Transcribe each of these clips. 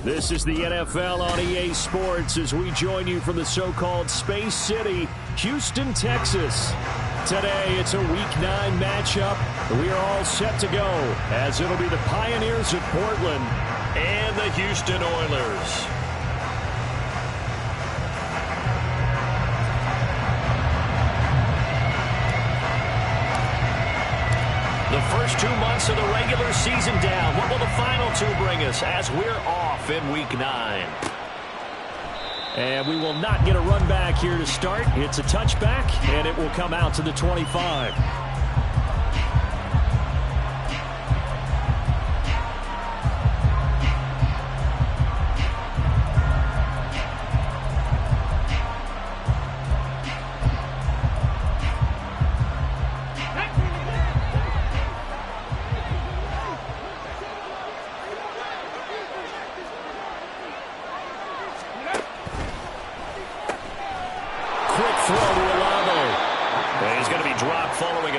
This is the NFL on EA Sports as we join you from the so-called Space City, Houston, Texas. Today, it's a Week 9 matchup. We are all set to go as it'll be the Pioneers of Portland and the Houston Oilers. The first 2 months of the regular season down. What will the final 2 bring us as we're off in Week 9? And we will not get a run back here to start. It's a touchback, and it will come out to the 25.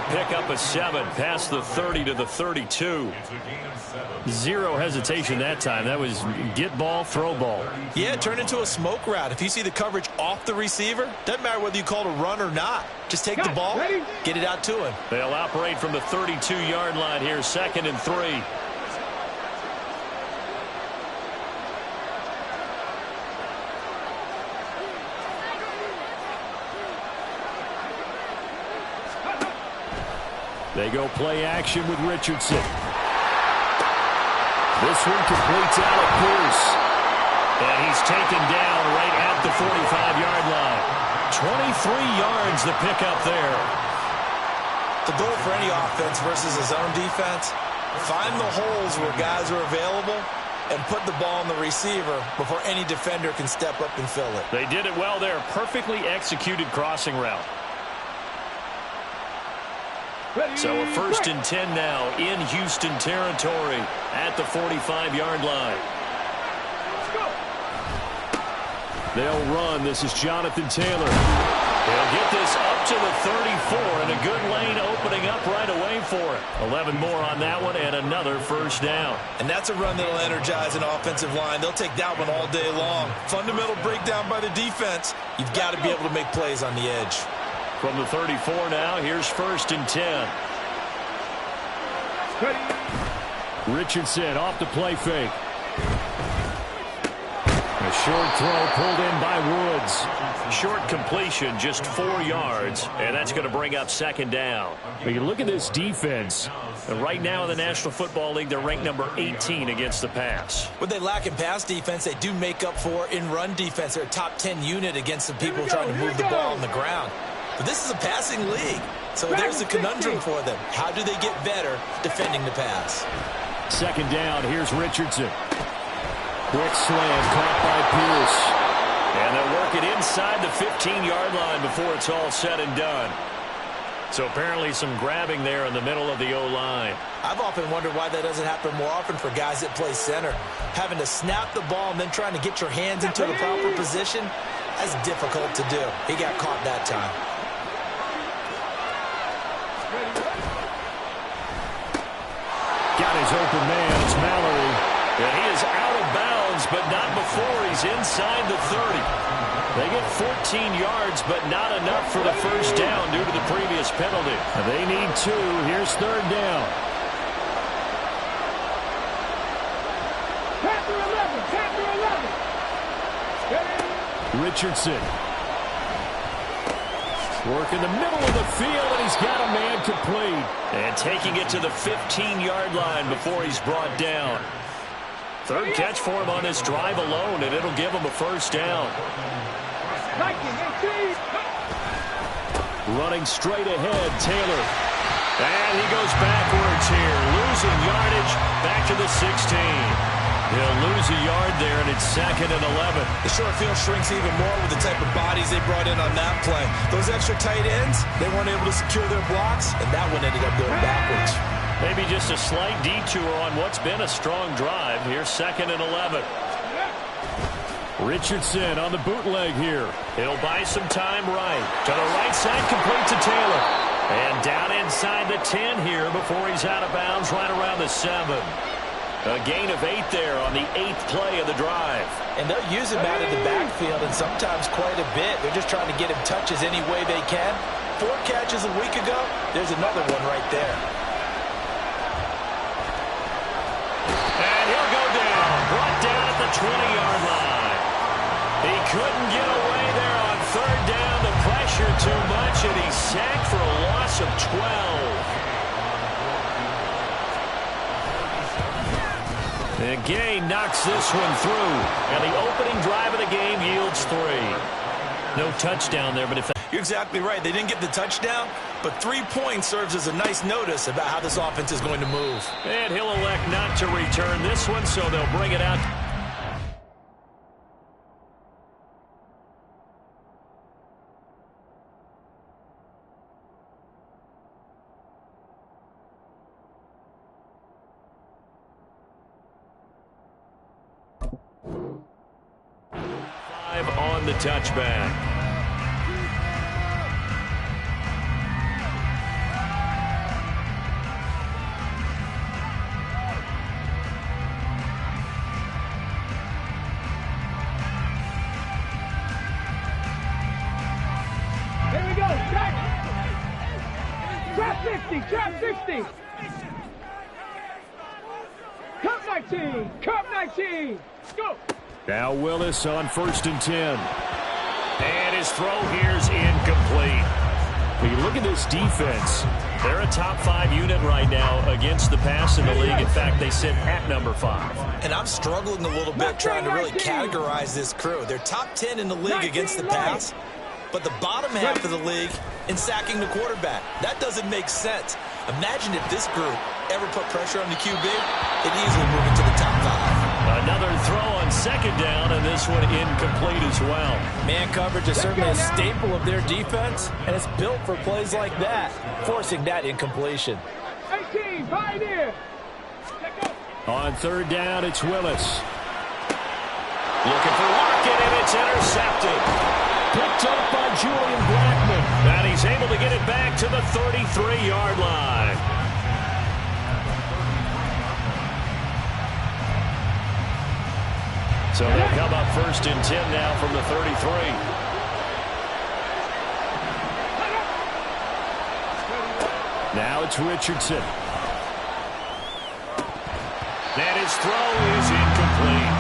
Pickup of 7 past the 30 to the 32. Zero hesitation that time. That was get ball, throw ball. Yeah, it turned into a smoke route. If you see the coverage off the receiver, doesn't matter whether you call it a run or not. Just take the ball, get it out to him. They'll operate from the 32-yard line here, 2nd and 3. They go play action with Richardson. This one completes out of Pierce. And he's taken down right at the 45-yard line. 23 yards the pickup there. The goal for any offense versus a zone defense, find the holes where guys are available and put the ball on the receiver before any defender can step up and fill it. They did it well there. Perfectly executed crossing route. So a 1st and 10 now in Houston territory at the 45-yard line. They'll run. This is Jonathan Taylor. They'll get this up to the 34, and a good lane opening up right away for it. 11 more on that one, and another 1st down. And that's a run that'll energize an offensive line. They'll take that one all day long. Fundamental breakdown by the defense. You've got to be able to make plays on the edge. From the 34 now, here's 1st and 10. Richardson off the play fake. A short throw pulled in by Woods. Short completion, just 4 yards, and that's going to bring up 2nd down. We can look at this defense. Right now in the National Football League, they're ranked number 18 against the pass. What they lack in pass defense, they do make up for in run defense. They're a top 10 unit against the people trying to move the ball on the ground. But this is a passing league, so there's a conundrum for them. How do they get better defending the pass? 2nd down, here's Richardson. Quick slam caught by Pierce. And they'll work it inside the 15-yard line before it's all said and done. So apparently some grabbing there in the middle of the O-line. I've often wondered why that doesn't happen more often for guys that play center. Having to snap the ball and then trying to get your hands into the proper position, that's difficult to do. He got caught that time. Got his open man. It's Mallory. And he is out of bounds, but not before he's inside the 30. They get 14 yards, but not enough for the 1st down due to the previous penalty. They need 2. Here's 3rd down. Richardson. Work in the middle of the field, and he's got a man complete. And taking it to the 15-yard line before he's brought down. 3rd catch for him on this drive alone, and it'll give him a 1st down. Running straight ahead, Taylor. And he goes backwards here, losing yardage back to the 16. He'll lose a yard there, and it's 2nd and 11. The short field shrinks even more with the type of bodies they brought in on that play. Those extra tight ends, they weren't able to secure their blocks, and that one ended up going backwards. Maybe just a slight detour on what's been a strong drive. Here's 2nd and 11. Richardson on the bootleg here. He'll buy some time right. To the right side, complete to Taylor. And down inside the 10 here before he's out of bounds right around the 7. A gain of 8 there on the 8th play of the drive. And they'll use him out of the backfield, and sometimes quite a bit. They're just trying to get him touches any way they can. 4 catches a week ago. There's another one right there. And he'll go down. Brought down at the 20-yard line. He couldn't get away there on 3rd down. The pressure too much, and he's sacked for a loss of 12. And Gay knocks this one through. And the opening drive of the game yields 3. No touchdown there, but if you're exactly right. They didn't get the touchdown, but 3 points serves as a nice notice about how this offense is going to move. And he'll elect not to return this one, so they'll bring it out. On the touchback. Here we go. Trap 60. Trap 60. Cup 19. Cup 19. Go. Now Willis on 1st and 10. And his throw here's incomplete. When you look at this defense, they're a top 5 unit right now against the pass in the league. In fact, they sit at number 5. And I'm struggling a little bit trying to really categorize this crew. They're top 10 in the league against the pass, but the bottom half of the league in sacking the quarterback. That doesn't make sense. Imagine if this group ever put pressure on the QB, they'd easily move into the top 5. Another throw on 2nd down, and this one incomplete as well. Man coverage is certainly a staple of their defense, and it's built for plays like that, forcing that incompletion. 18, Pioneer. On 3rd down, it's Willis. Looking for Lockett, and it's intercepted. Picked up by Julian Blackman. And he's able to get it back to the 33-yard line. So they'll come up 1st and 10 now from the 33. Now it's Richardson. And his throw is incomplete.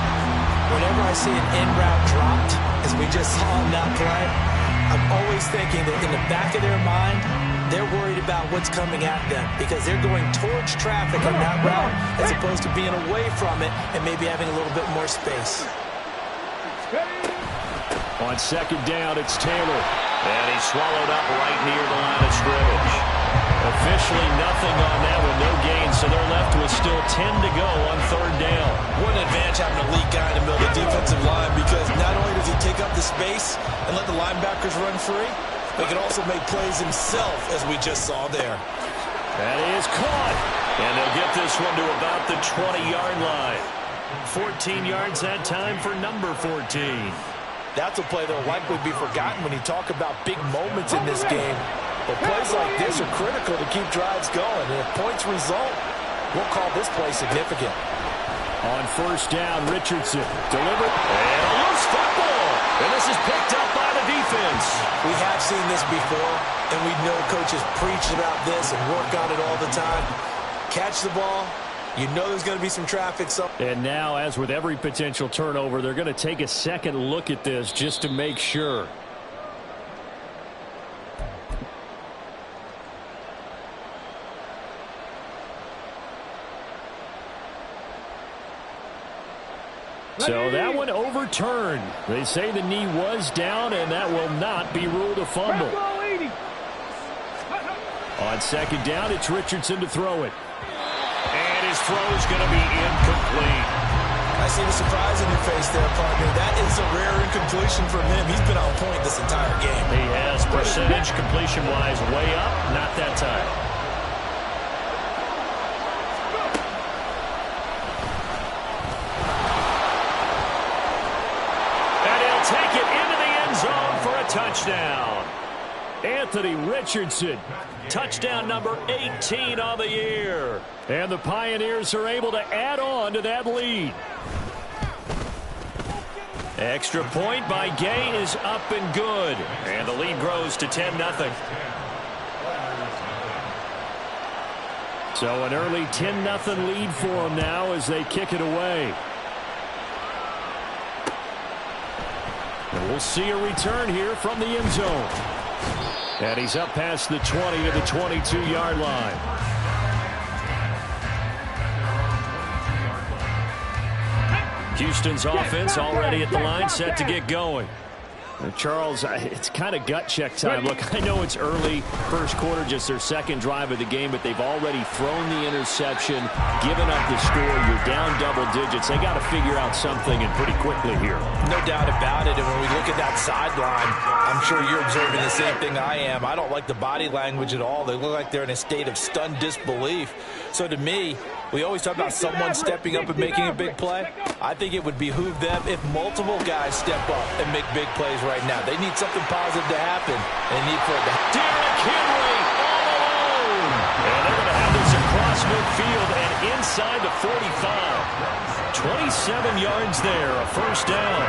Whenever I see an in route dropped, as we just saw in that play, I'm always thinking that in the back of their mind, they're worried about what's coming at them because they're going towards traffic on that route as opposed to being away from it and maybe having a little bit more space. On 2nd down, it's Taylor. And he's swallowed up right near the line of scrimmage. Officially nothing on that one, no gain, so they're left with still 10 to go on 3rd down. What an advantage having an elite guy in the middle of the defensive line because not only does he take up the space and let the linebackers run free, but he can also make plays himself, as we just saw there. That is caught. And they'll get this one to about the 20-yard line. 14 yards that time for number 14. That's a play that will likely be forgotten when you talk about big moments in this game. But plays like this are critical to keep drives going. And if points result, we'll call this play significant. On 1st down, Richardson delivered. And a loose football. And this is picked up by the defense. We have seen this before, and we know coaches preach about this and work on it all the time. Catch the ball. You know there's going to be some traffic. And now, as with every potential turnover, they're going to take a second look at this just to make sure. So that one overturned. They say the knee was down, and that will not be ruled a fumble. On 2nd down, it's Richardson to throw it. And his throw is going to be incomplete. I see the surprise in your face there, partner. That is a rare incompletion from him. He's been on point this entire game. He has percentage completion-wise way up. Not that time. And he'll take it into the end zone for a touchdown. Anthony Richardson. Touchdown number 18 on the year. And the Pioneers are able to add on to that lead. Extra point by Gay is up and good. And the lead grows to 10-0. So an early 10-0 lead for them now as they kick it away. And we'll see a return here from the end zone. And he's up past the 20 to the 22-yard line. Houston's offense already at the line, set to get going. Charles, it's kind of gut check time. Look, I know it's early, first quarter, just their second drive of the game, but they've already thrown the interception, given up the score. You're down double digits. They got to figure out something, and pretty quickly here. No doubt about it. And when we look at that sideline, I'm sure you're observing the same thing I am. I don't like the body language at all. They look like they're in a state of stunned disbelief. So to me, we always talk about someone stepping up and making a big play. I think it would behoove them if multiple guys step up and make big plays right now. They need something positive to happen. They need for it to happen. Derrick Henry all alone. And they're going to have this across midfield and inside the 45. 27 yards there, a first down.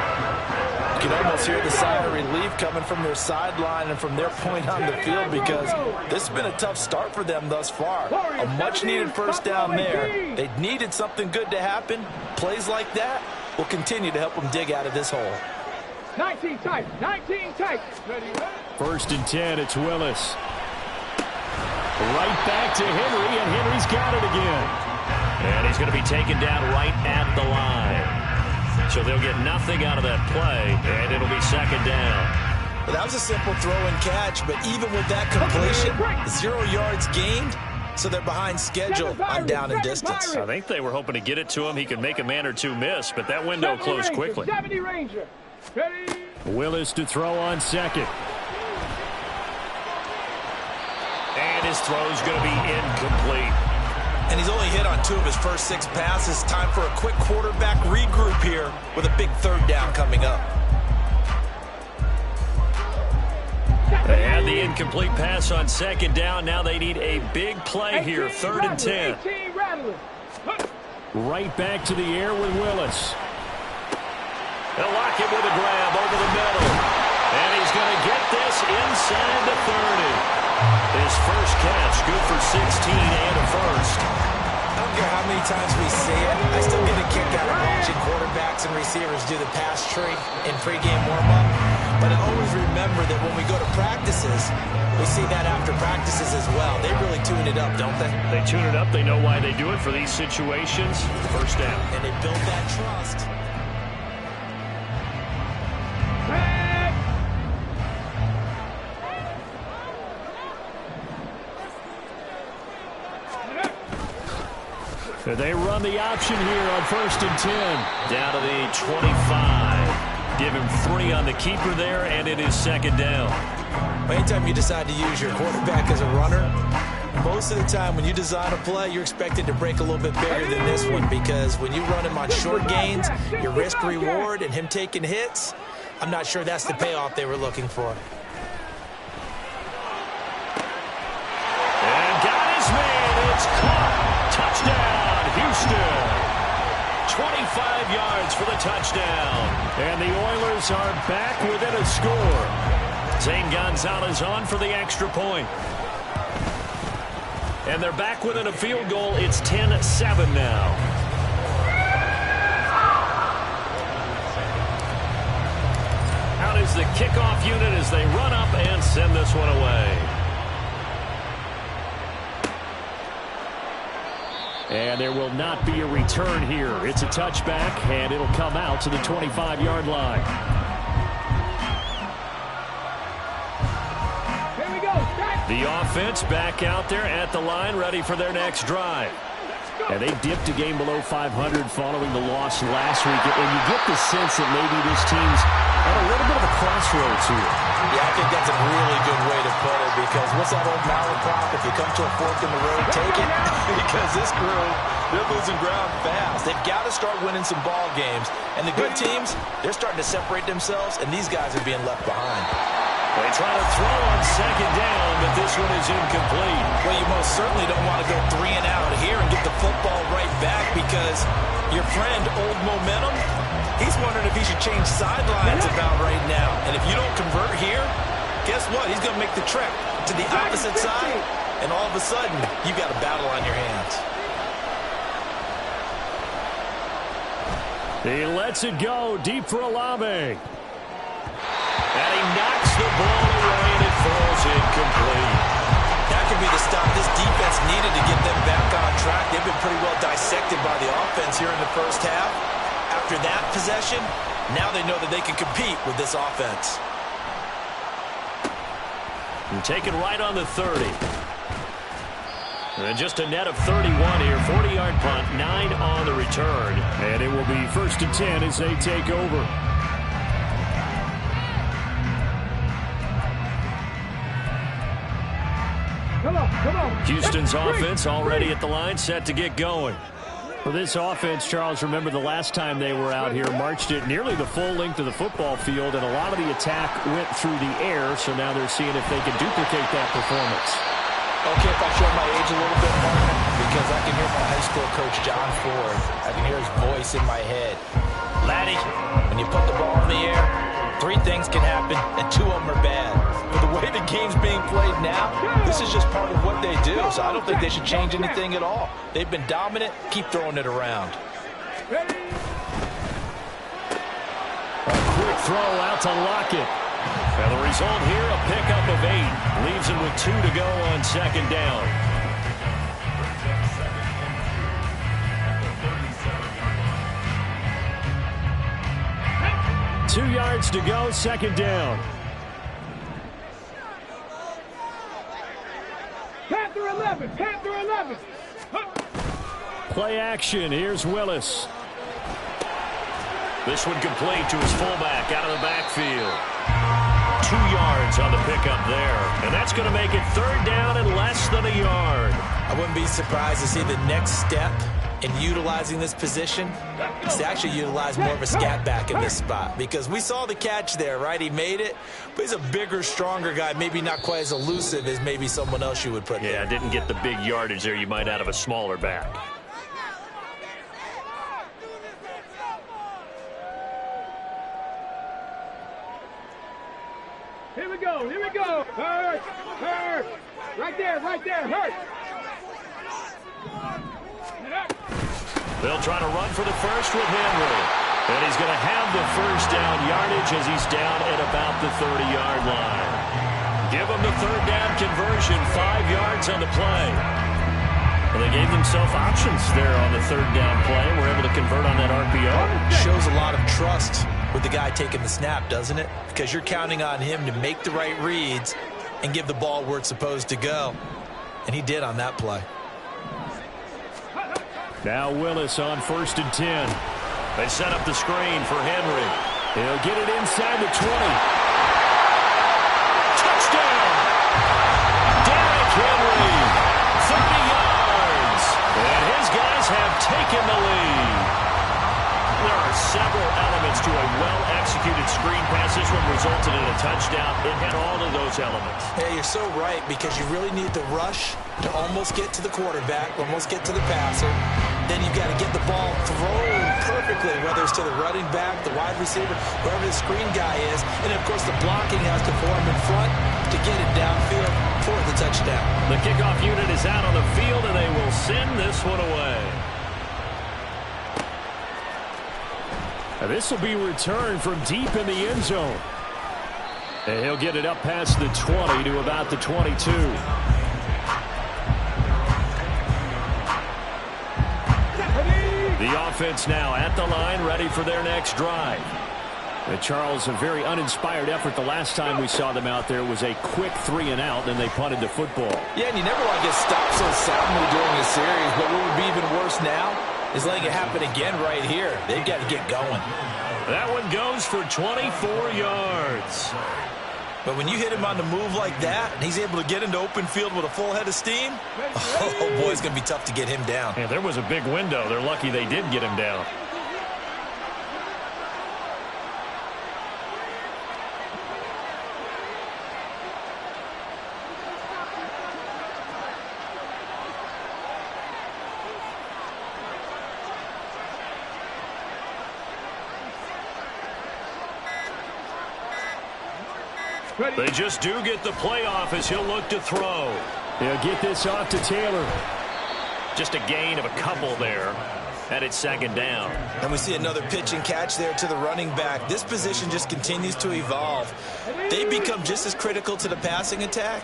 You can almost hear the sigh of relief coming from their sideline and from their point on the field, because this has been a tough start for them thus far. A much-needed first down there. They needed something good to happen. Plays like that will continue to help them dig out of this hole. 19 tight. 19 tight. First and 10, it's Willis. Right back to Henry, and Henry's got it again. And he's going to be taken down right at the line. So they'll get nothing out of that play, and it'll be second down. Well, that was a simple throw and catch, but even with that completion, 0 yards gained, so they're behind schedule on down and distance. I think they were hoping to get it to him. He could make a man or two miss, but that window closed quickly. 70 Ranger. Ready? Willis to throw on second. And his throw's going to be incomplete. And he's only hit on 2 of his first 6 passes. Time for a quick quarterback regroup here with a big third down coming up. They had the incomplete pass on second down. Now they need a big play here, third and 10. Right back to the air with Willis. They'll lock him with a grab over the middle. And he's going to get this inside the 30. His first catch, good for 16 and a first. I don't care how many times we see it. I still get a kick out of watching quarterbacks and receivers do the pass tree in pregame warm-up. But I always remember that when we go to practices, we see that after practices as well. They really tune it up, don't they? They tune it up. They know why they do it for these situations. First down. And they build that trust. They run the option here on first and 10. Down to the 25. Give him 3 on the keeper there, and it is second down. Anytime you decide to use your quarterback as a runner, most of the time when you design a play, you're expected to break a little bit bigger than this one, because when you run him on short gains, your risk-reward and him taking hits, I'm not sure that's the payoff they were looking for. And got his man. It's caught. Touchdown. Houston, 25 yards for the touchdown. And the Oilers are back within a score. Zane Gonzalez on for the extra point. And they're back within a field goal. It's 10-7 now. Out is the kickoff unit as they run up and send this one away. And there will not be a return here. It's a touchback, and it'll come out to the 25-yard line. Here we go. The offense back out there at the line, ready for their next drive. And they dipped a game below 500 following the loss last week. And you get the sense that maybe this team's at a little bit of a crossroads here. Yeah, I think that's a really good way to put it, because what's that old malaprop? If you come to a fork in the road, take it. Because this crew, they're losing ground fast. They've got to start winning some ball games. And the good teams, they're starting to separate themselves, and these guys are being left behind. They try to throw on second down, but this one is incomplete. Well, you most certainly don't want to go 3 and out here and get the football right back because your friend, Old Momentum, he's wondering if he should change sidelines about right now. And if you don't convert here, guess what? He's going to make the trek to the opposite side, and all of a sudden, you got a battle on your hands. He lets it go deep for Olave. And he knocks the ball away, and it falls incomplete. That could be the stop this defense needed to get them back on track. They've been pretty well dissected by the offense here in the first half. After that possession, now they know that they can compete with this offense. And taken right on the 30. And just a net of 31 here. 40-yard punt, 9 on the return. And it will be 1st and 10 as they take over. Come on. Houston's offense already at the line, set to get going. For this offense, Charles, remember the last time they were out here, marched it nearly the full length of the football field, and a lot of the attack went through the air, so now they're seeing if they can duplicate that performance. Okay, if I show my age a little bit, Martin, because I can hear my high school coach, John Ford. I can hear his voice in my head. Laddie, when you put the ball in the air, 3 things can happen, and 2 of them are bad. But the way the game's being played now, this is just part of what they do, so I don't think they should change anything at all. They've been dominant. Keep throwing it around. A quick throw out to Lockett. And the result here, a pickup of 8. Leaves him with 2 to go on second down. Two yards to go, second down. Panther 11. Play action. Here's Willis. This one complete to his fullback out of the backfield. 2 yards on the pickup there. And that's going to make it 3rd down and less than a yard. I wouldn't be surprised to see the next step in utilizing this position is to actually utilize more of a scat back in this spot, because we saw the catch there, right? He made it, but he's a bigger, stronger guy, maybe not quite as elusive as maybe someone else you would put there. Yeah, didn't get the big yardage there you might out of a smaller back. Here we go. Hurt. Right there, hurt. They'll try to run for the first with Henry. And he's going to have the first down yardage as he's down at about the 30-yard line. Give him the 3rd down conversion, 5 yards on the play. Well, they gave themselves options there on the 3rd down play. We're able to convert on that RPO. Shows a lot of trust with the guy taking the snap, doesn't it? Because you're counting on him to make the right reads and give the ball where it's supposed to go. And he did on that play. Now Willis on 1st and 10. They set up the screen for Henry. He'll get it inside the 20. Touchdown! Derrick Henry, 30 yards. And his guys have taken the lead. There are several elements to a well-executed screen pass. This one resulted in a touchdown. It had all of those elements. Yeah, you're so right, because you really need the rush to almost get to the quarterback, almost get to the passer. Then you've got to get the ball thrown perfectly, whether it's to the running back, the wide receiver, wherever the screen guy is. And, of course, the blocking has to form in front to get it downfield for the touchdown. The kickoff unit is out on the field, and they will send this one away. This will be returned from deep in the end zone. And he'll get it up past the 20 to about the 22. The offense now at the line, ready for their next drive. Charles, a very uninspired effort the last time we saw them out there was a quick 3 and out, and they punted the football. Yeah, and you never want to get stopped so soundly during a series, but what would be even worse now is letting it happen again right here. They've got to get going. That one goes for 24 yards. But when you hit him on the move like that, and he's able to get into open field with a full head of steam, oh boy, it's going to be tough to get him down. Yeah, there was a big window. They're lucky they did get him down. They just do get the playoff as he'll look to throw. He'll get this off to Taylor. Just a gain of a couple there. And it's second down. And we see another pitch and catch there to the running back. This position just continues to evolve. They become just as critical to the passing attack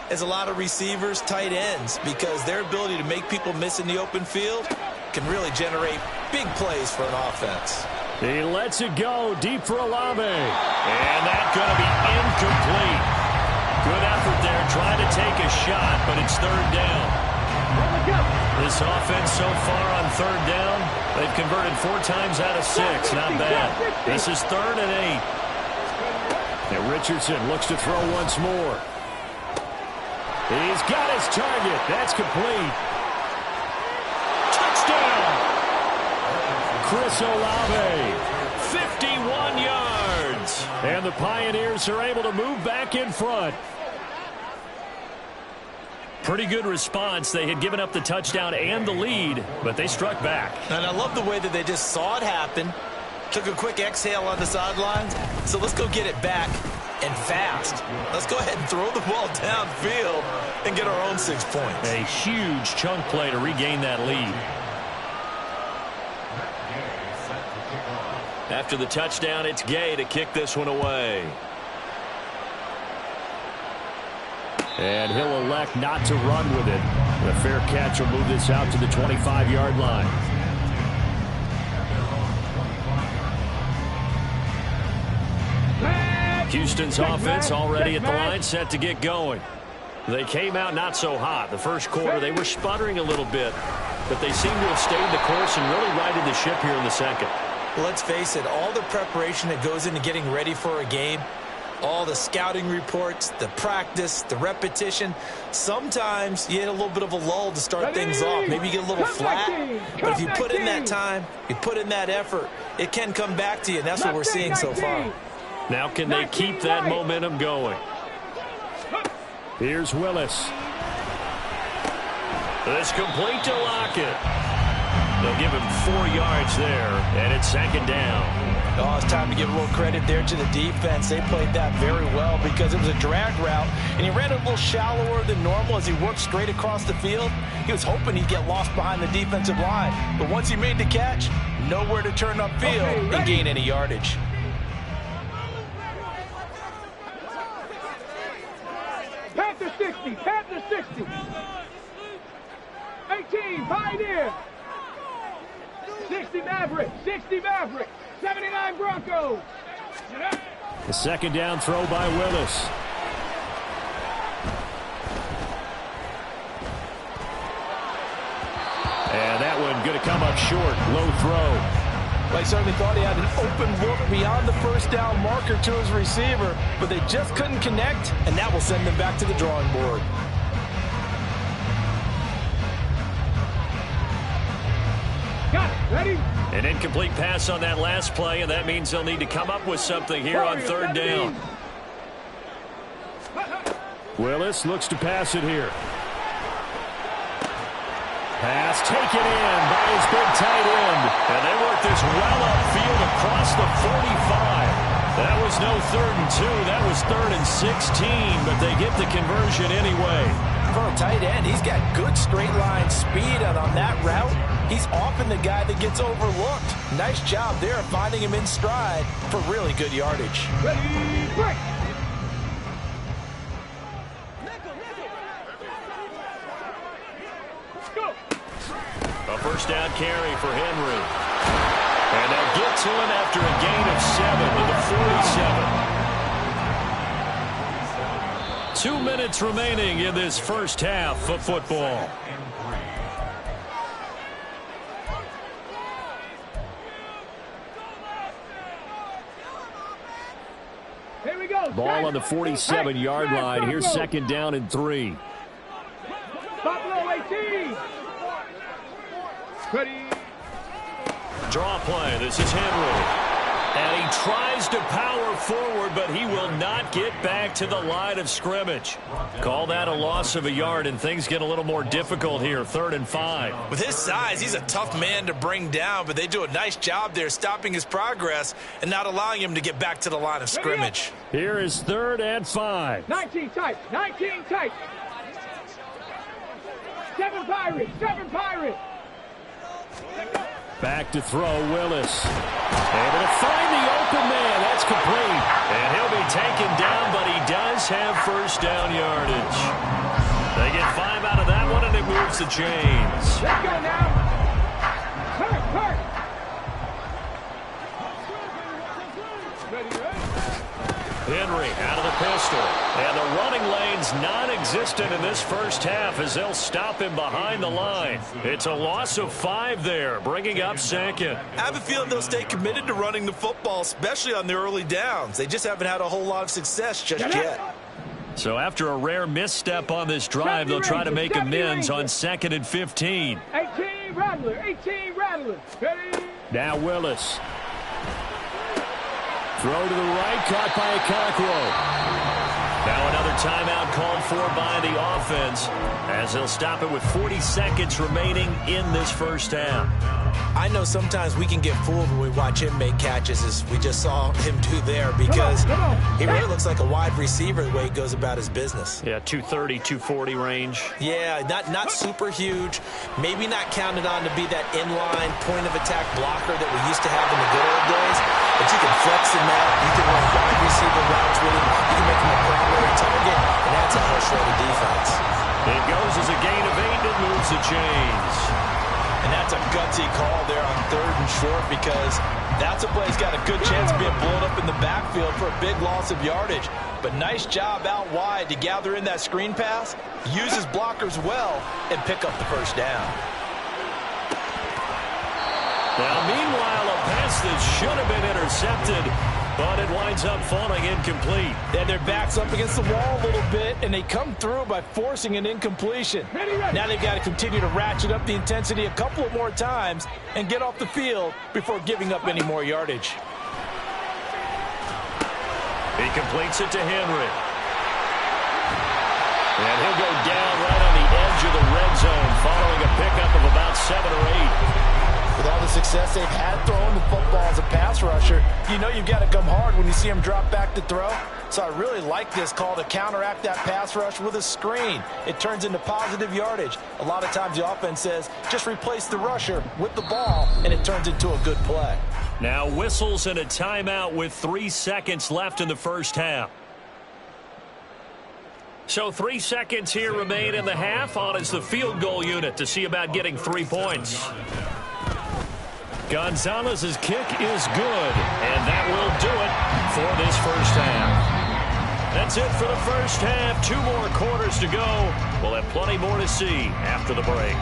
as a lot of receivers, tight ends, because their ability to make people miss in the open field can really generate big plays for an offense. He lets it go deep for Olave. And that's going to be incomplete. Good effort there trying to take a shot, but it's third down. This offense so far on third down, they've converted 4 times out of 6. Not bad. This is 3rd and 8. And Richardson looks to throw once more. He's got his target. That's complete. Touchdown! Chris Olave, 51 yards. And the Pioneers are able to move back in front. Pretty good response. They had given up the touchdown and the lead, but they struck back. And I love the way that they just saw it happen, took a quick exhale on the sidelines. So let's go get it back and fast. Let's go ahead and throw the ball downfield and get our own 6 points. A huge chunk play to regain that lead. After the touchdown, it's Gay to kick this one away. And he'll elect not to run with it. The fair catch will move this out to the 25-yard line. Houston's offense already at the line, set to get going. They came out not so hot. The first quarter, they were sputtering a little bit, but they seem to have stayed the course and really righted the ship here in the second. Let's face it, all the preparation that goes into getting ready for a game, all the scouting reports, the practice, the repetition, sometimes you hit a little bit of a lull to start things off. Maybe you get a little flat, but if you put in that time, you put in that effort, it can come back to you, and that's what we're seeing so far. Now can they keep that momentum going? Here's Willis. It's complete to Lockett. They'll give him 4 yards there, and it's second down. Oh, it's time to give a little credit there to the defense. They played that very well because it was a drag route, and he ran a little shallower than normal as he worked straight across the field. He was hoping he'd get lost behind the defensive line, but once he made the catch, nowhere to turn upfield and gain any yardage. Panther 60, Panther 60. 18, Pioneer. 60 Maverick, 60 Maverick. 79 Broncos. The second down throw by Willis. And that one going to come up short. Low throw. Well, he certainly thought he had an open look beyond the first down marker to his receiver, but they just couldn't connect, and that will send them back to the drawing board. Got it. Ready? An incomplete pass on that last play, and that means they'll need to come up with something here on third down. Willis looks to pass it here. Pass taken in by his big tight end. And they work this well upfield across the 45. That was no 3rd and 2. That was 3rd and 16, but they get the conversion anyway. For a tight end, he's got good straight line speed, and on that route, he's often the guy that gets overlooked. Nice job there finding him in stride for really good yardage. Ready, break. Go. A first down carry for Henry. And they'll get to him after a gain of 7 to the 47. 2 minutes remaining in this first half of football. Here we go. Ball on the 47-yard line. Here's second down and 3. Buffalo 18. Ready. Draw play. This is Henry. And he tries to power forward, but he will not get back to the line of scrimmage. Call that a loss of a yard, and things get a little more difficult here, 3rd and 5. With his size, he's a tough man to bring down, but they do a nice job there stopping his progress and not allowing him to get back to the line of scrimmage. Here is 3rd and 5. 19 tight, 19 tight. 7 Pirates, 7 Pirates. Back to throw, Willis. Able to find the open man. That's complete. And he'll be taken down, but he does have first down yardage. They get 5 out of that one, and it moves the chains. Let's go now. Hurt. Henry out of the pistol. And the running lane's non-existent in this first half as they'll stop him behind the line. It's a loss of 5 there, bringing up 2nd. I have a feeling they'll stay committed to running the football, especially on the early downs. They just haven't had a whole lot of success just yet. So after a rare misstep on this drive, they'll try to make amends on 2nd and 15. 18 Rattler. Ready? Now Willis. Throw to the right, caught by a Cockrow. Now another timeout called for by the offense as they'll stop it with 40 seconds remaining in this first half. I know sometimes we can get fooled when we watch him make catches, as we just saw him do there, because he really looks like a wide receiver the way he goes about his business. Yeah, 230, 240 range. Yeah, not super huge. Maybe not counted on to be that inline point of attack blocker that we used to have in the good old days. But you can flex in that. You can run wide receiver routes with him. You can make him a primary target, and that's a hell short of defense. It goes as a gain of 8 and moves the chains. And that's a gutsy call there on 3rd and short, because that's a play that's got a good chance of being blown up in the backfield for a big loss of yardage. But nice job out wide to gather in that screen pass, use his blockers well, and pick up the first down. Now, meanwhile, a pass that should have been intercepted, but it winds up falling incomplete. And their back's up against the wall a little bit, and they come through by forcing an incompletion. Now they've got to continue to ratchet up the intensity a couple of more times and get off the field before giving up any more yardage. He completes it to Henry. And he'll go down right on the edge of the red zone following a pickup of about 7 or 8. With all the success they've had throwing the football as a pass rusher, you know you've got to come hard when you see him drop back to throw. So I really like this call to counteract that pass rush with a screen. It turns into positive yardage. A lot of times the offense says, just replace the rusher with the ball, and it turns into a good play. Now whistles and a timeout with 3 seconds left in the first half. So 3 seconds here remain in the half. On is the field goal unit to see about getting 3 points. Gonzalez's kick is good, and that will do it for this first half. That's it for the first half. 2 more quarters to go. We'll have plenty more to see after the break.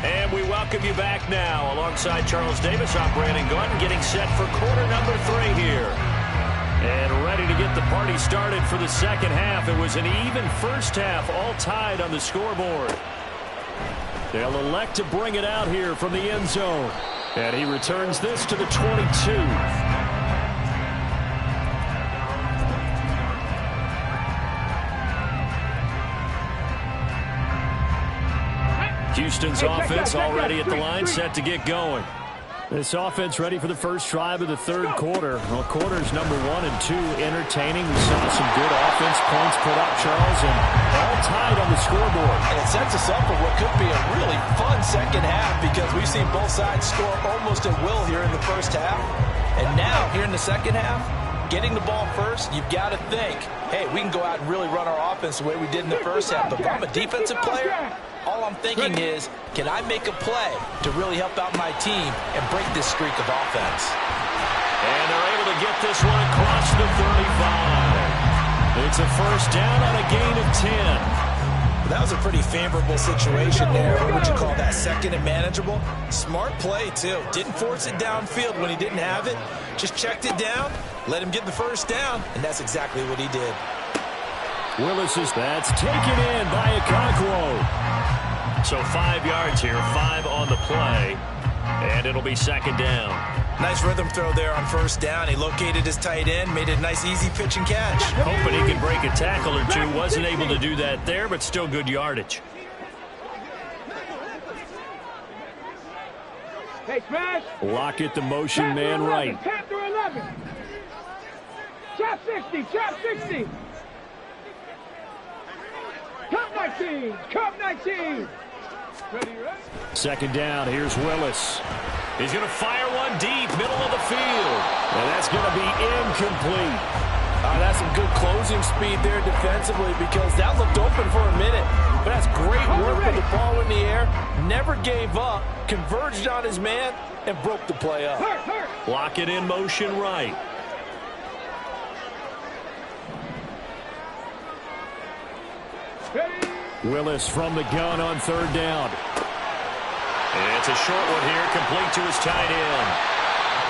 And we welcome you back now. Alongside Charles Davis, I'm Brandon Gordon, getting set for quarter number 3 here. And ready to get the party started for the second half. It was an even first half, all tied on the scoreboard. They'll elect to bring it out here from the end zone. And he returns this to the 22. Houston's offense already at the line, set to get going. This offense ready for the first drive of the third quarter. Well, quarters number 1 and 2 entertaining. We saw some good offense points put up, Charles, and all tied on the scoreboard. And it sets us up for what could be a really fun second half, because we've seen both sides score almost at will here in the first half. And now, here in the second half, getting the ball first, you've got to think, hey, we can go out and really run our offense the way we did in the first half. But if I'm a defensive player, all I'm thinking is, can I make a play to really help out my team and break this streak of offense? And they're able to get this one across the 35. It's a first down on a gain of 10. That was a pretty favorable situation there. What would you call that? Second and manageable? Smart play, too. Didn't force it downfield when he didn't have it. Just checked it down, let him get the first down, and that's exactly what he did. That's taken in by Okonkwo. So 5 yards here, 5 on the play, and it'll be second down. Nice rhythm throw there on first down. He located his tight end, made it a nice, easy pitch and catch. Hoping he could break a tackle or two. Wasn't able to do that there, but still good yardage. Hey, smash. Lockett, the motion man right. 10 through 11. Chop 60, chop 60. Cup 19, cup 19. Ready? Second down, here's Willis. He's going to fire one deep, middle of the field. And that's going to be incomplete. That's some good closing speed there defensively because that looked open for a minute. But that's great work with the ball in the air. Never gave up, converged on his man, and broke the play up. Lockett in motion right. Willis from the gun on third down. It's a short one here, complete to his tight end.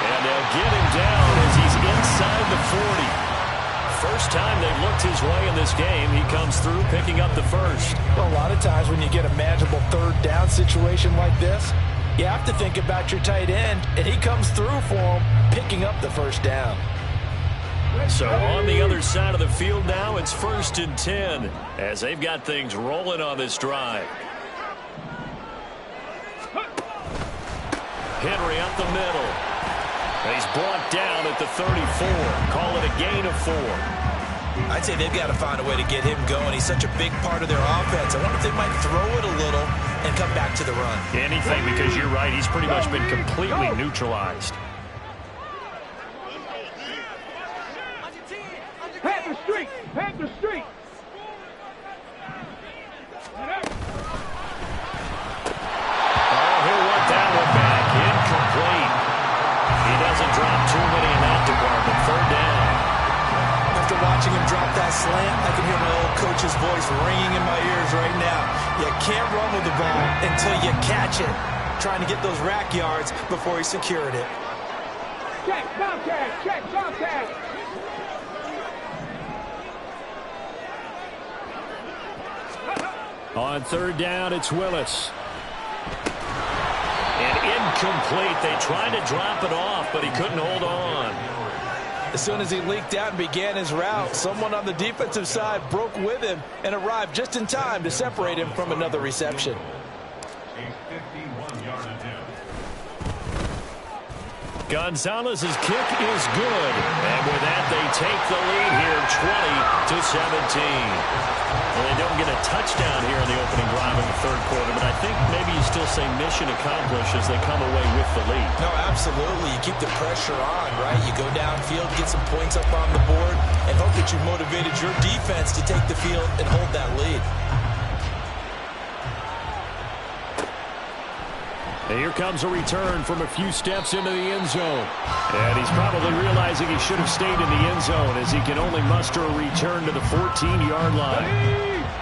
And they'll get him down as he's inside the 40. First time they've looked his way in this game. He comes through picking up the first. Well, a lot of times when you get a manageable third down situation like this, you have to think about your tight end, and he comes through for him, picking up the first down. So on the other side of the field now, it's 1st and 10 as they've got things rolling on this drive. Henry up the middle. He's brought down at the 34. Call it a gain of 4. I'd say they've got to find a way to get him going. He's such a big part of their offense. I wonder if they might throw it a little and come back to the run. Anything, because you're right. He's pretty much been completely neutralized. Panther Street, Panther Street. He'll work that one back. Incomplete. He doesn't drop too many in that department. Third down. After watching him drop that slant, I can hear my old coach's voice ringing in my ears right now. You can't run with the ball until you catch it. Trying to get those rack yards before he secured it. Check, Bobcat, check, Bobcat. On third down, it's Willis. And incomplete. They tried to drop it off, but he couldn't hold on. As soon as he leaked out and began his route, someone on the defensive side broke with him and arrived just in time to separate him from another reception. Gonzalez's kick is good. And with that, they take the lead here 20-17. Well, they don't get a touchdown here in the opening drive in the third quarter, but I think maybe you still say mission accomplished as they come away with the lead. No, absolutely. You keep the pressure on, right? You go downfield, get some points up on the board, and hope that you've motivated your defense to take the field and hold that lead. And here comes a return from a few steps into the end zone. And he's probably realizing he should have stayed in the end zone as he can only muster a return to the 14-yard line.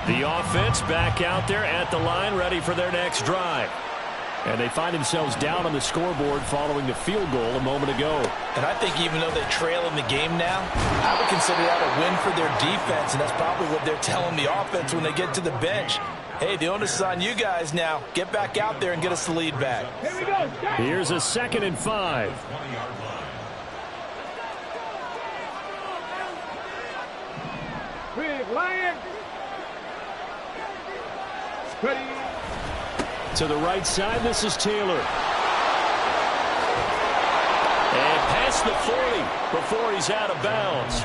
The offense back out there at the line, ready for their next drive. And they find themselves down on the scoreboard following the field goal a moment ago. And I think even though they trail in the game now, I would consider that a win for their defense, and that's probably what they're telling the offense when they get to the bench. Hey, the onus is on you guys now. Get back out there and get us the lead back. Here we go. Here's a 2nd and 5. Big Lion. Ready. To the right side, this is Taylor. And past the 40 before he's out of bounds.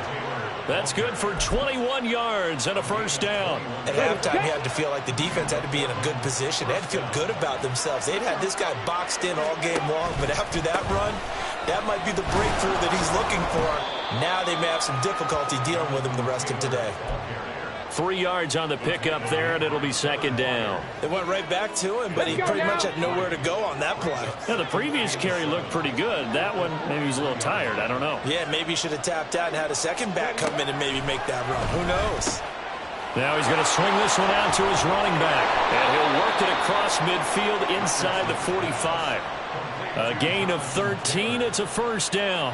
That's good for 21 yards and a first down. At halftime, you had to feel like the defense had to be in a good position. They had to feel good about themselves. They'd had this guy boxed in all game long, but after that run, that might be the breakthrough that he's looking for. Now they may have some difficulty dealing with him the rest of today. 3 yards on the pickup there, and it'll be 2nd down. They went right back to him, but he pretty much had nowhere to go on that play. Yeah, the previous carry looked pretty good. That one, maybe he's a little tired. I don't know. Yeah, maybe he should have tapped out and had a second back come in and maybe make that run. Who knows? Now he's going to swing this one out to his running back. And he'll work it across midfield inside the 45. A gain of 13. It's a first down.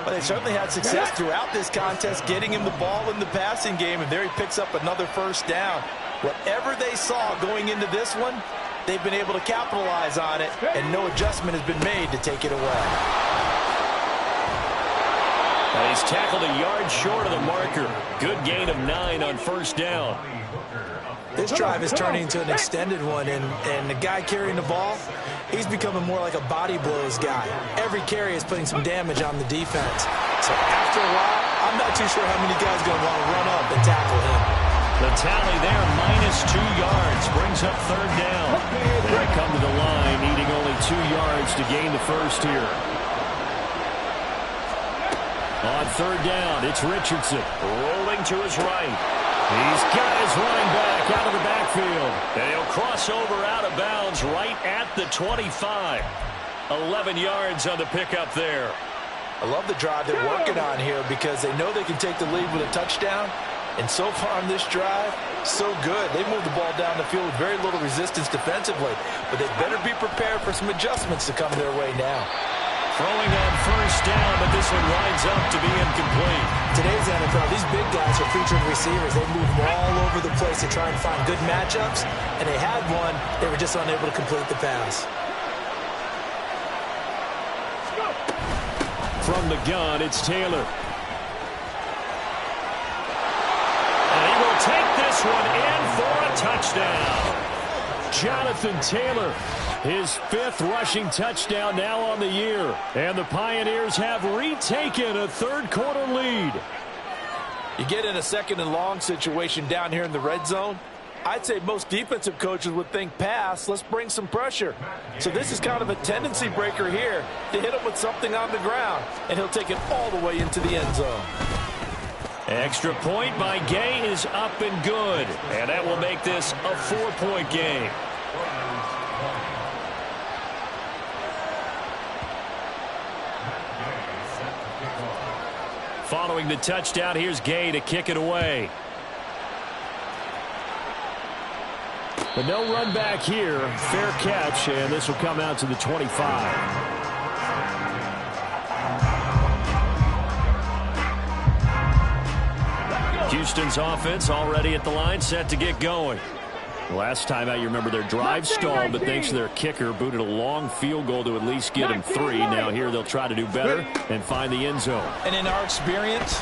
Well, they certainly had success throughout this contest, getting him the ball in the passing game, and there he picks up another first down. Whatever they saw going into this one, they've been able to capitalize on it, and no adjustment has been made to take it away. And he's tackled a yard short of the marker. Good gain of 9 on first down. This drive is turning into an extended one, and the guy carrying the ball, he's becoming more like a body blows guy. Every carry is putting some damage on the defense. So after a while, I'm not too sure how many guys are going to want to run up and tackle him. The tally there, -2 yards, brings up third down. They come to the line, needing only 2 yards to gain the first here. On third down, it's Richardson rolling to his right. He's got his running back out of the backfield. And he'll cross over out of bounds right at the 25. 11 yards on the pickup there. I love the drive they're working on here because they know they can take the lead with a touchdown. And so far on this drive, so good. They moved the ball down the field with very little resistance defensively. But they better be prepared for some adjustments to come their way now. Throwing on first down, but this one winds up to be incomplete. Today's NFL, these big guys are featured receivers. They move all over the place to try and find good matchups. And they had one. They were just unable to complete the pass. From the gun, it's Taylor. And he will take this one in for a touchdown. Jonathan Taylor, his 5th rushing touchdown now on the year. And the Pioneers have retaken a third-quarter lead. You get in a second and long situation down here in the red zone, I'd say most defensive coaches would think pass, let's bring some pressure. So this is kind of a tendency breaker here to hit him with something on the ground, and he'll take it all the way into the end zone. Extra point by Gay is up and good. And that will make this a 4-point game. Following the touchdown, here's Gay to kick it away. But no run back here. Fair catch, and this will come out to the 25. Houston's offense already at the line, set to get going. Last time out, you remember their drive stalled, but thanks to their kicker, booted a long field goal to at least get them 3. Now here they'll try to do better and find the end zone. And in our experience,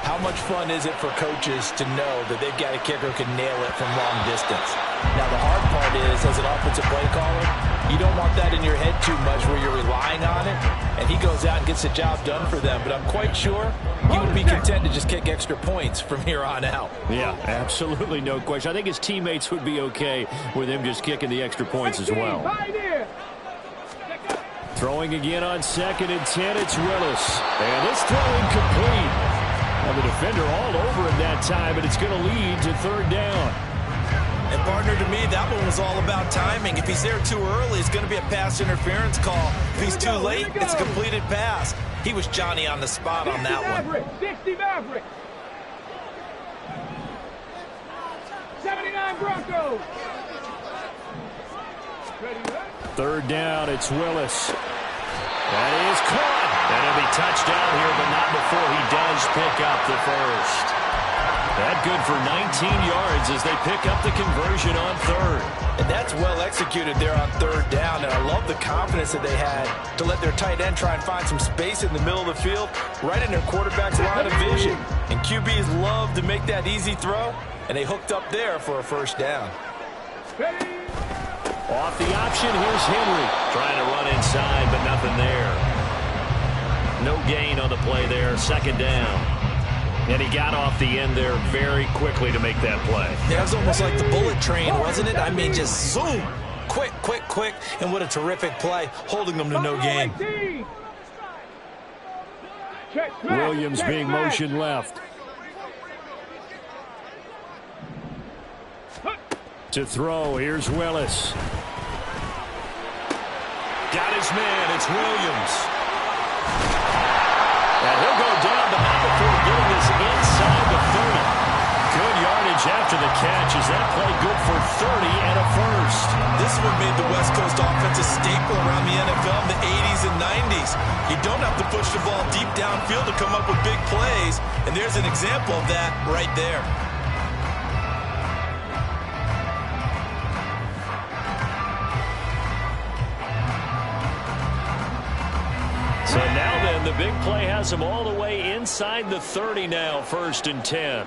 how much fun is it for coaches to know that they've got a kicker who can nail it from long distance? Now, the hard part is, as an offensive play caller, you don't want that in your head too much where you're relying on it, and he goes out and gets the job done for them. But I'm quite sure he would be content to just kick extra points from here on out. Yeah, absolutely no question. I think his teammates would be okay with him just kicking the extra points as well. Throwing again on 2nd and 10, it's Willis. And this throw incomplete. Now the defender all over him that time, but it's going to lead to third down. And, partner, to me, that one was all about timing. If he's there too early, it's going to be a pass interference call. If he's too late, it's a completed pass. He was Johnny on the spot on that one. 60 Maverick. 79 Broncos. Third down, it's Willis. That is caught. And he'll be touched down here, but not before he does pick up the first. That good for 19 yards as they pick up the conversion on third. And that's well executed there on third down. And I love the confidence that they had to let their tight end try and find some space in the middle of the field, right in their quarterback's line of vision. And QBs love to make that easy throw, and they hooked up there for a first down. Off the option, here's Henry. Trying to run inside, but nothing there. No gain on the play there, second down. And he got off the end there very quickly to make that play. Yeah, it was almost like the bullet train, wasn't it? I mean, just zoom. Quick, quick, quick. And what a terrific play, holding them to no gain. Williams being motioned left. To throw, here's Willis. Got his man, it's Williams. And he'll go down, but not before getting this inside the 30. Good yardage have to push the ball deep downfield to come up with big plays, and there's an example of that right there. So now then, the big play has him all the way inside the 30 now, 1st and 10.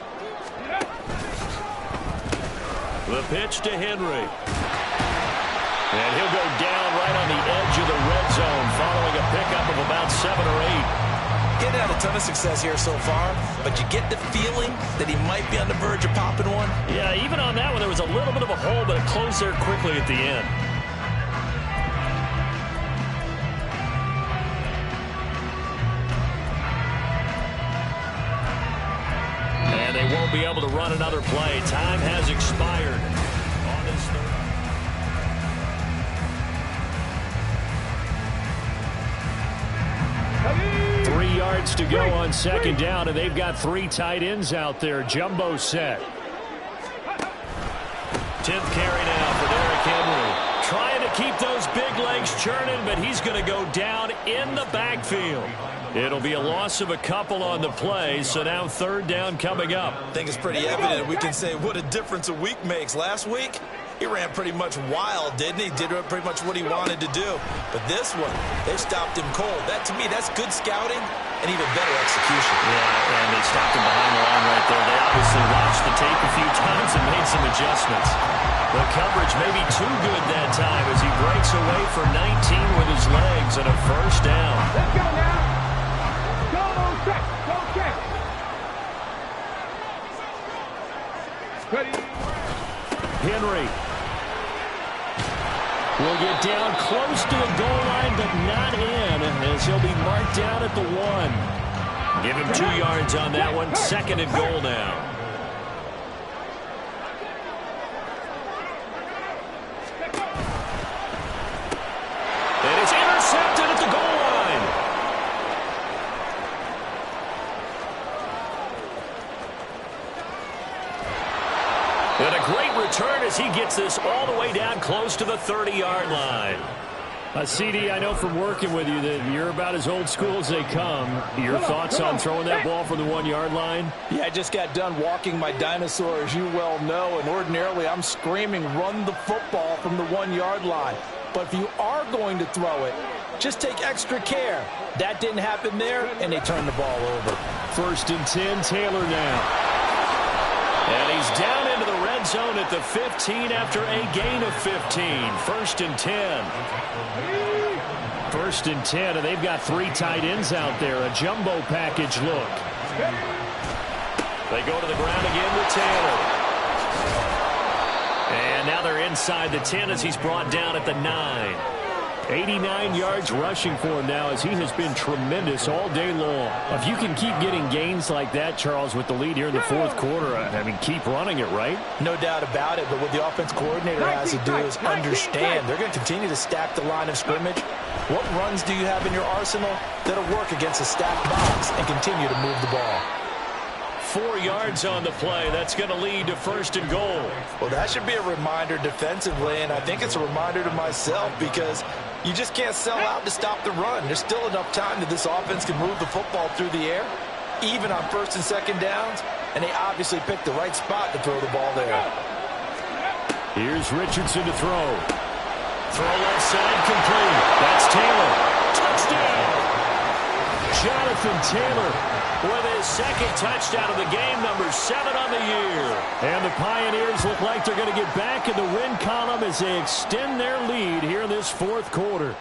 The pitch to Henry. And he'll go down right on the edge of the red zone following a pickup of about 7 or 8. Getting had a ton of success here so far, but you get the feeling that he might be on the verge of popping one. Yeah, even on that one, there was a little bit of a hole, but it closed there quickly at the end. And they won't be able to run another play. Time has expired on this third. 3 yards to go on 2nd down, and they've got 3 tight ends out there. Jumbo set. 10th carry now for Derrick Henry. Trying to keep those big legs churning, but he's going to go down in the backfield. It'll be a loss of a couple on the play, so now 3rd down coming up. I think it's pretty evident. We can say what a difference a week makes. Last week, he ran pretty much wild, didn't he? Did pretty much what he wanted to do. But this one, they stopped him cold. That, to me, that's good scouting and even better execution. Yeah, and they stopped him behind the line right there. They obviously watched the tape a few times and made some adjustments. The coverage may be too good that time as he breaks away for 19 with his legs and a 1st down. Let's go now. Go check. Go check. Ready. Henry will get down close to the goal line, but not in, as he'll be marked down at the 1. Give him 2 yards on that one. 2nd and goal now. And it's intercepted at the goal line. And a great return as he gets this all the way down close to the 30-yard line. CD, I know from working with you that you're about as old school as they come. Your thoughts on throwing that ball from the 1-yard line? Yeah, I just got done walking my dinosaur, as you well know, and ordinarily I'm screaming, run the football from the 1-yard line. But if you are going to throw it, just take extra care. That didn't happen there, and they turned the ball over. 1st and 10, Taylor now. And he's down into the red zone at the 15 after a gain of 15. 1st and 10. 1st and 10, and they've got 3 tight ends out there. A jumbo package look. They go to the ground again with Taylor. And now they're inside the 10 as he's brought down at the 9. 89 yards rushing for him now as he has been tremendous all day long. If you can keep getting gains like that, Charles, with the lead here in the 4th quarter, I mean, keep running it, right? No doubt about it, but what the offense coordinator has to do is understand they're going to continue to stack the line of scrimmage. What runs do you have in your arsenal that'll work against a stacked box and continue to move the ball? 4 yards on the play. That's going to lead to 1st and goal. Well, that should be a reminder defensively, and I think it's a reminder to myself because you just can't sell out to stop the run. There's still enough time that this offense can move the football through the air, even on 1st and 2nd downs, and they obviously picked the right spot to throw the ball there. Here's Richardson to throw. Throw left side complete. That's Taylor. Touchdown! Jonathan Taylor with his 2nd touchdown of the game, number 7 on the year. And the Pioneers look like they're going to get back in the win column as they extend their lead here in this 4th quarter.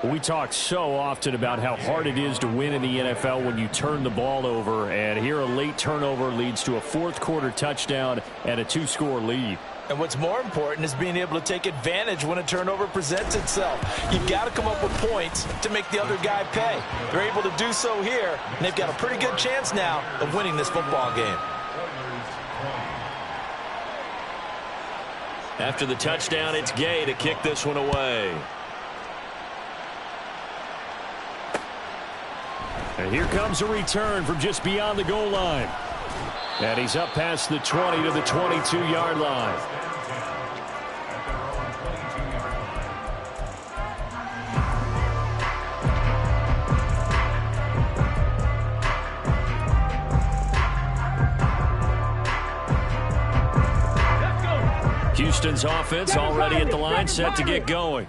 We talk so often about how hard it is to win in the NFL when you turn the ball over, and here a late turnover leads to a 4th quarter touchdown and a 2-score lead. And what's more important is being able to take advantage when a turnover presents itself. You've got to come up with points to make the other guy pay. They're able to do so here, and they've got a pretty good chance now of winning this football game. After the touchdown, it's Gay to kick this one away. And here comes a return from just beyond the goal line. And he's up past the 20 to the 22-yard line. Houston's offense already at the line, set to get going.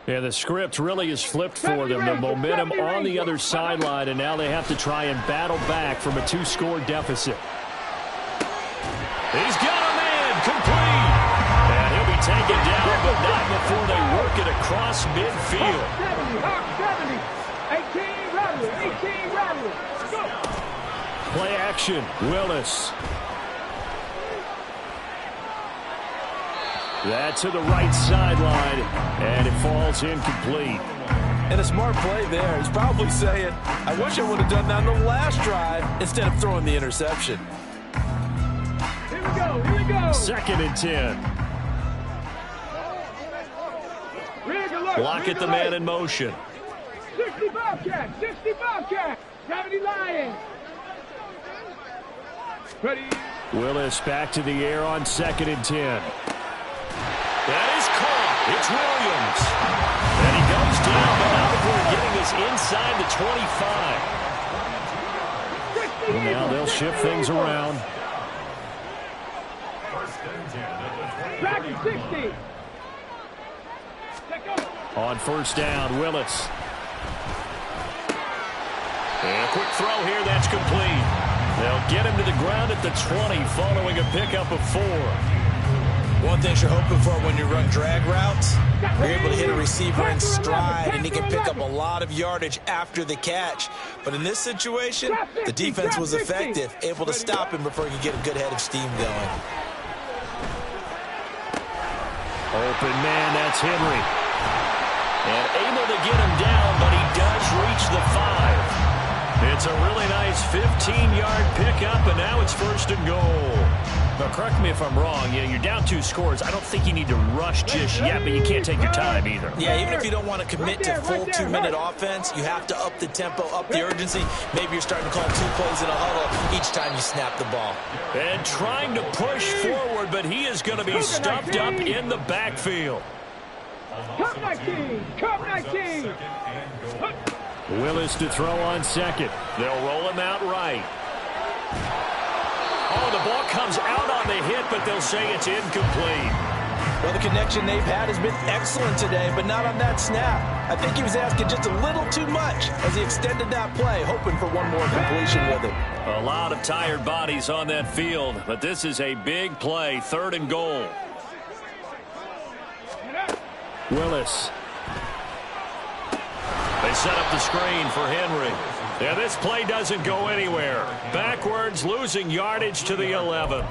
Yeah, the script really is flipped for them. The momentum on the other sideline, and now they have to try and battle back from a 2-score deficit. He's got a man, complete. And he'll be taken down, but not before they work it across midfield. 70, 18, rattle, go. Play action, Willis. That's to the right sideline, and it falls incomplete. And a smart play there. He's probably saying, I wish I would have done that on the last drive instead of throwing the interception. Here we go. 2nd and 10. Block at the man in motion. 60 Bobcat. 70 Lions. Ready. Willis back to the air on 2nd and 10. That is caught. It's Williams. And he goes down, but not before getting us inside the 25. Now they'll shift things around. Back at 60. On 1st down, Willis. And a quick throw here, that's complete. They'll get him to the ground at the 20 following a pickup of 4. One thing you're hoping for when you run drag routes, you're able to hit a receiver in stride, and he can pick up a lot of yardage after the catch. But in this situation, the defense was effective, able to stop him before he could get a good head of steam going. Open man, that's Henry. And able to get him down, but he does reach the 5. It's a really nice 15-yard pickup, and now it's 1st and goal. Now, correct me if I'm wrong. You're down 2 scores. I don't think you need to rush just yet, but you can't take your time either. Yeah, even if you don't want to commit to full 2-minute offense, you have to up the tempo, up the urgency. Maybe you're starting to call 2 plays in a huddle each time you snap the ball. And trying to push forward, but he is going to be stuffed up in the backfield. Come 19. Willis to throw on 2nd. They'll roll him out right. Oh, the ball comes out on the hit, but they'll say it's incomplete. Well, the connection they've had has been excellent today, but not on that snap. I think he was asking just a little too much as he extended that play, hoping for one more completion with it. A lot of tired bodies on that field, but this is a big play, 3rd and goal. Willis. They set up the screen for Henry. Yeah, this play doesn't go anywhere. Backwards, losing yardage to the 11.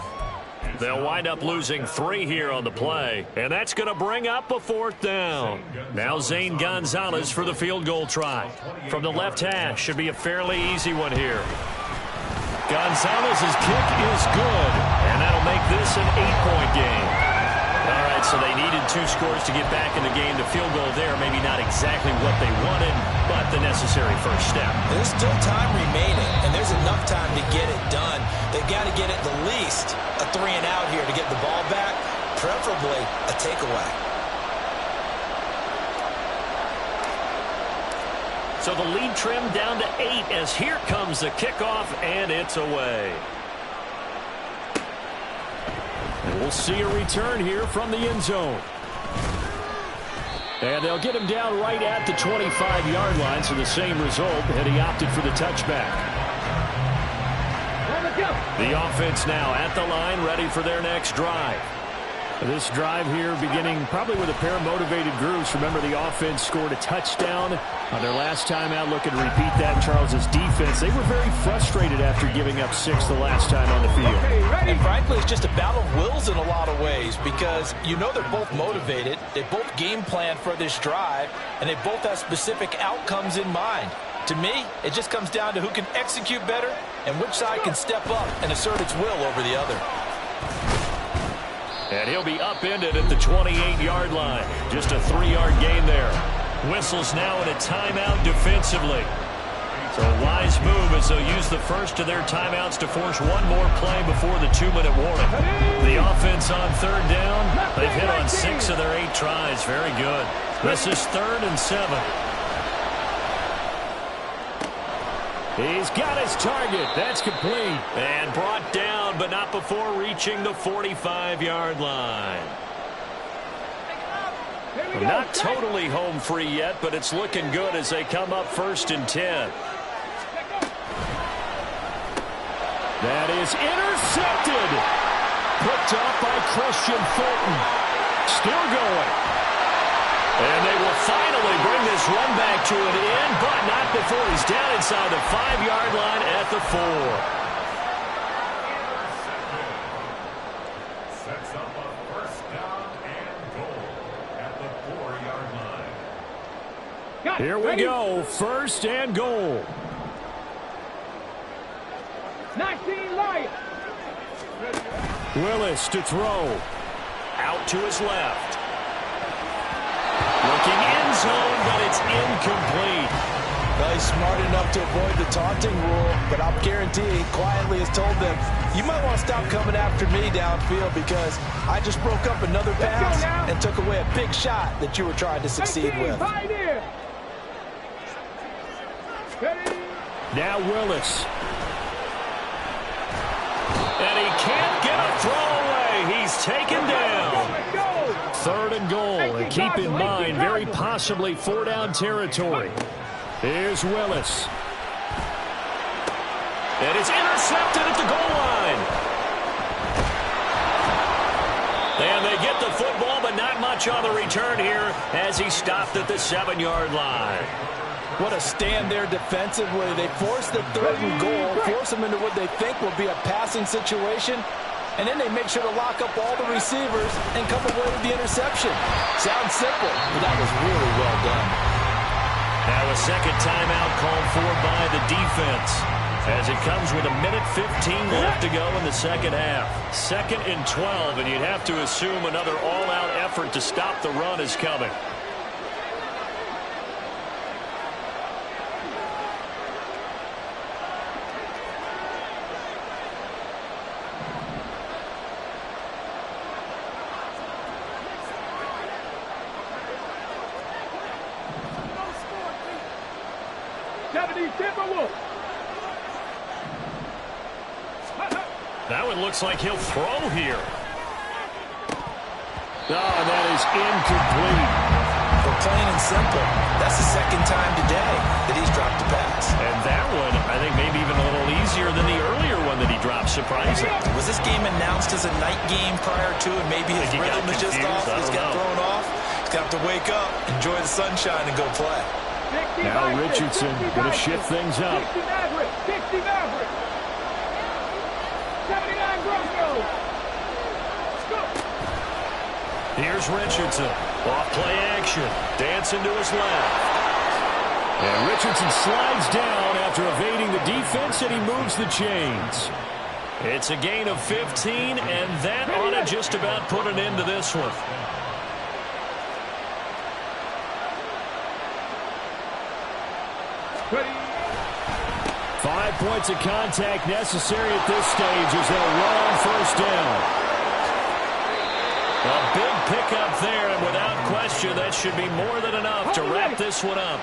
They'll wind up losing 3 here on the play, and that's going to bring up a 4th down. Now Zane Gonzalez for the field goal try. From the left hash, should be a fairly easy one here. Gonzalez's kick is good, and that'll make this an 8-point game. All right, so they needed 2 scores to get back in the game. The field goal there, maybe not exactly what they wanted, but the necessary first step. There's still time remaining, and there's enough time to get it done. They've got to get at the least a 3-and-out here to get the ball back, preferably a takeaway. So the lead trimmed down to 8 as here comes the kickoff, and it's away. We'll see a return here from the end zone. And they'll get him down right at the 25-yard line, so the same result, and he opted for the touchback. The offense now at the line, ready for their next drive. This drive here beginning probably with a pair of motivated groups. Remember, the offense scored a touchdown on their last time out. Looking to repeat that. Charles's defense, they were very frustrated after giving up 6 the last time on the field. And frankly, it's just a battle of wills in a lot of ways because you know they're both motivated. They both game plan for this drive, and they both have specific outcomes in mind. To me, it just comes down to who can execute better and which side can step up and assert its will over the other. And he'll be upended at the 28-yard line. Just a 3-yard gain there. Whistles now in a timeout defensively. So a wise move as they'll use the first of their timeouts to force one more play before the 2-minute warning. The offense on 3rd down. They've hit on 6 of their 8 tries. Very good. This is 3rd and 7. He's got his target. That's complete. And brought down, but not before reaching the 45-yard line. Not totally home free yet, but it's looking good as they come up 1st and 10. That is intercepted. Picked off by Christian Fulton. Still going. And they will finally bring this run back to an end, but not before he's down inside the 5-yard line at the 4. Sets up a 1st down and goal at the 4-yard line. Here we go. 1st and goal. 19 Lions. Willis to throw. Out to his left. Looking end zone, but it's incomplete. Well, he's smart enough to avoid the taunting rule, but I'll guarantee he quietly has told them, you might want to stop coming after me downfield because I just broke up another pass and took away a big shot that you were trying to succeed with. Pioneer. Now Willis. And he can't get a throwaway. He's taken down. 3rd and goal. And keep in mind, very possibly 4-down territory. Here's Willis. And it's intercepted at the goal line. And they get the football, but not much on the return here as he stopped at the 7-yard line. What a stand there defensively. They force the 3rd and goal, force them into what they think will be a passing situation, and then they make sure to lock up all the receivers and come away with the interception. Sounds simple, but that was really well done. Now a second timeout called for by the defense as it comes with 1:15 left to go in the second half. 2nd and 12, and you'd have to assume another all-out effort to stop the run is coming. That one looks like he'll throw here. Oh, that is incomplete. But plain and simple, that's the 2nd time today that he's dropped a pass. And that one, I think, maybe even a little easier than the earlier one that he dropped, surprising. Was this game announced as a night game prior to, and maybe his rhythm is just off? He's got thrown off. He's got to wake up, enjoy the sunshine, and go play. Now Richardson going to shift things up. 60 Maverick. 60 Maverick. 79 Broncos. Here's Richardson. Off play action. Dancing to his left. And Richardson slides down after evading the defense, and he moves the chains. It's a gain of 15, and that ought to just about put an end to this one. Ready. 5 points of contact necessary at this stage as they'll run on 1st down. A big pickup there, and without question, that should be more than enough to wrap this one up.